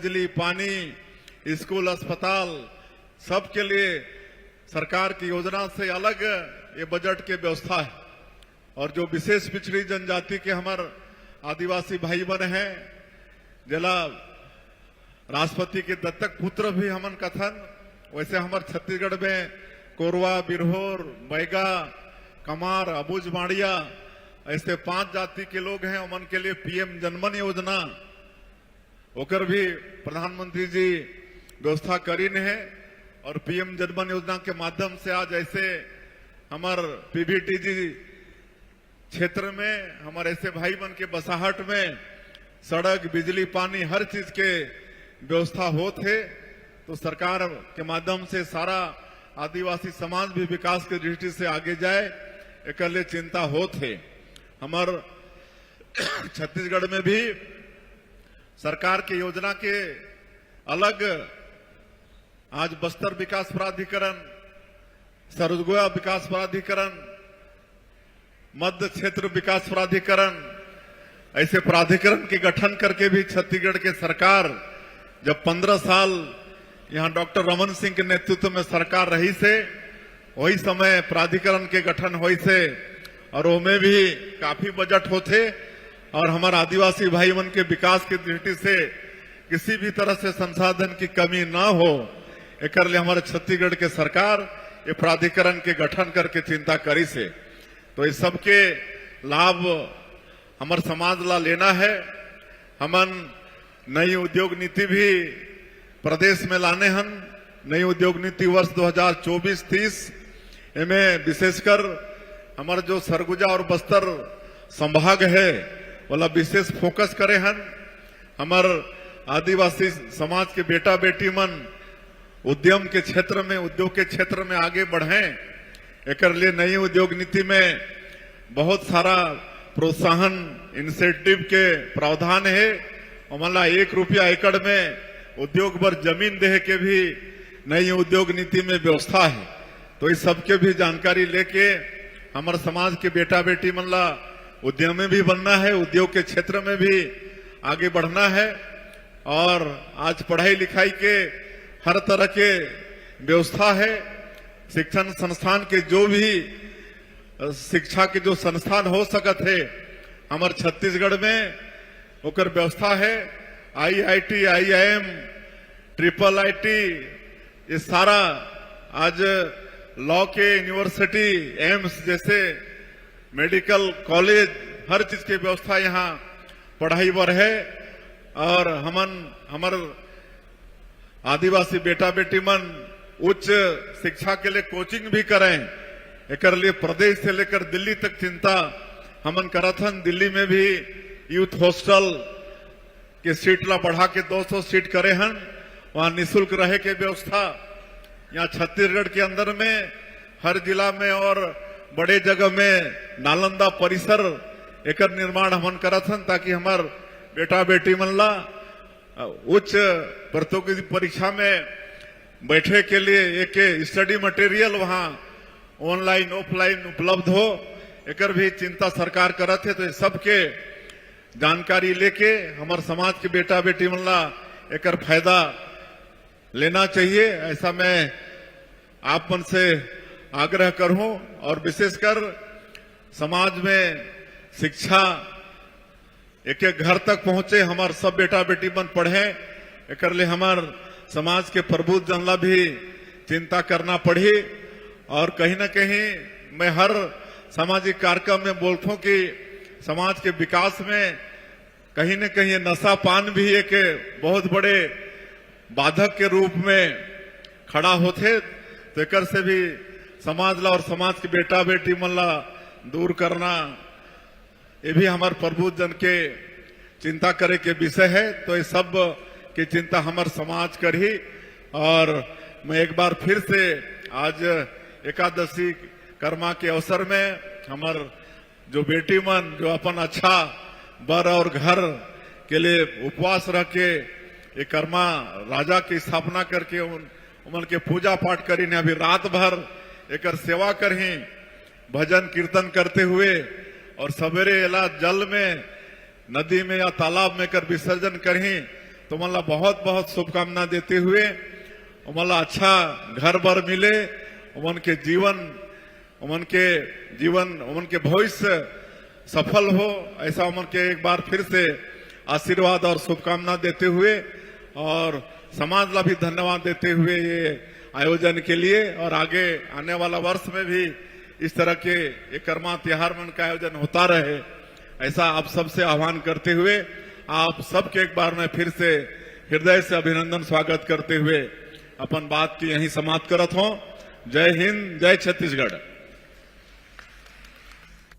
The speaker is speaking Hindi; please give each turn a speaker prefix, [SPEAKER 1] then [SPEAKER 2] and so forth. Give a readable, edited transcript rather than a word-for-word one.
[SPEAKER 1] बिजली, पानी, स्कूल, अस्पताल सबके लिए सरकार की योजना से अलग ये बजट की व्यवस्था है। और जो विशेष पिछड़ी जनजाति के हमारे आदिवासी भाई बहन हैं, जिला राष्ट्रपति के दत्तक पुत्र भी हमन कथन, वैसे हमारे छत्तीसगढ़ में कोरवा, बिरहोर, बैगा, कमार, अबुझ, माड़िया ऐसे 5 जाति के लोग हैं। उमन के लिए पीएम जनमन योजना ओकर भी प्रधानमंत्री जी व्यवस्था करीन है। और पीएम जनमन योजना के माध्यम से आज ऐसे हमार पीबीटीजी क्षेत्र में हमारे ऐसे भाई बन के बसाहट में सड़क, बिजली, पानी हर चीज के व्यवस्था होते, तो सरकार के माध्यम से सारा आदिवासी समाज भी विकास के दृष्टि से आगे जाए, एक लिए चिंता होते। हमार छत्तीसगढ़ में भी सरकार की योजना के अलग आज बस्तर विकास प्राधिकरण, सरगुजा विकास प्राधिकरण, मध्य क्षेत्र विकास प्राधिकरण ऐसे प्राधिकरण के गठन करके भी छत्तीसगढ़ के सरकार जब 15 साल यहाँ डॉक्टर रमन सिंह के नेतृत्व में सरकार रही से, वही समय प्राधिकरण के गठन हुई से और उनमें भी काफी बजट होते और हमारे आदिवासी भाई मन के विकास की दृष्टि से किसी भी तरह से संसाधन की कमी ना हो, एक लिए हमारे छत्तीसगढ़ के सरकार ये प्राधिकरण के गठन करके चिंता करी से। तो इस सबके लाभ हमारे समाज ला लेना है। हमन नई उद्योग नीति भी प्रदेश में लाने हन। नई उद्योग नीति वर्ष 2024-30 इनमें विशेषकर हमारे जो सरगुजा और बस्तर संभाग है वाला विशेष फोकस करे हन। हमारे आदिवासी समाज के बेटा बेटी मन उद्यम के क्षेत्र में, उद्योग के क्षेत्र में आगे बढ़े, एक लिए नई उद्योग नीति में बहुत सारा प्रोत्साहन इंसेंटिव के प्रावधान है। और मतलब 1 रुपया एकड़ में उद्योग पर जमीन दे के भी नई उद्योग नीति में व्यवस्था है। तो इस सबके भी जानकारी लेके हमारे समाज के बेटा बेटी मनला उद्यमी भी बनना है, उद्योग के क्षेत्र में भी आगे बढ़ना है। और आज पढ़ाई लिखाई के हर तरह के व्यवस्था है। शिक्षण संस्थान के जो भी शिक्षा के जो संस्थान हो सकत है हमारे छत्तीसगढ़ में ओकर व्यवस्था है। IIT, IIM, IIIT ये सारा आज लॉ के यूनिवर्सिटी, एम्स जैसे मेडिकल कॉलेज हर चीज की व्यवस्था यहाँ पढ़ाई पर है। और हमारे आदिवासी बेटा बेटी मन उच्च शिक्षा के लिए कोचिंग भी करें, एक लिए प्रदेश से लेकर दिल्ली तक चिंता हमन करत हन। दिल्ली में भी यूथ हॉस्टल के सीट ला बढ़ा के 200 सीट करे हन, वहां निःशुल्क रहे के व्यवस्था। यहाँ छत्तीसगढ़ के अंदर में हर जिला में और बड़े जगह में नालंदा परिसर एक निर्माण हमन करत हन, ताकि हमार बेटा बेटी मन ला उच्च प्रतियोगिता परीक्षा में बैठे के लिए एक स्टडी मटेरियल वहां ऑनलाइन ऑफलाइन उपलब्ध हो, एक भी चिंता सरकार करत है। तो सबके जानकारी लेके हमारे समाज के बेटा बेटी मन ला एक फायदा लेना चाहिए, ऐसा मैं आप मन से आग्रह करूं। और विशेषकर समाज में शिक्षा एक घर तक पहुंचे, हमारे सब बेटा बेटी मन पढ़े, एक लिए हमार समाज के प्रबुद्ध जन ला भी चिंता करना पड़ी। और कहीं न कहीं मैं हर सामाजिक कार्यक्रम में बोलता हूं कि समाज के विकास में कहीं न कहीं नशा पान भी एक बहुत बड़े बाधक के रूप में खड़ा होते। तो एक से भी समाज ला और समाज के बेटा बेटी मन ला दूर करना ये भी हमारे प्रबुद्ध जन के चिंता करे के विषय है। तो ये सब की चिंता हमारे समाज कर ही। और मैं एक बार फिर से आज एकादशी कर्मा के अवसर में हमार जो बेटी मन जो अपन अच्छा बर और घर के लिए उपवास रख के ये कर्मा राजा की स्थापना करके उन के पूजा पाठ करी ने अभी रात भर एक सेवा करही, भजन कीर्तन करते हुए और सवेरे एला जल में नदी में या तालाब में कर विसर्जन करही। तो मला बहुत बहुत शुभकामना देते हुए मला अच्छा घर बर मिले, उमन के भविष्य सफल हो, ऐसा उमन के एक बार फिर से आशीर्वाद और शुभकामना देते हुए और समाज ला भी धन्यवाद देते हुए ये आयोजन के लिए और आगे आने वाला वर्ष में भी इस तरह के ये कर्मा त्योहार मन का आयोजन होता रहे, ऐसा आप सबसे आह्वान करते हुए आप सबके एक बार मैं फिर से हृदय से अभिनंदन स्वागत करते हुए अपन बात की यहीं समाप्त करत हूं। जय हिंद, जय छत्तीसगढ़।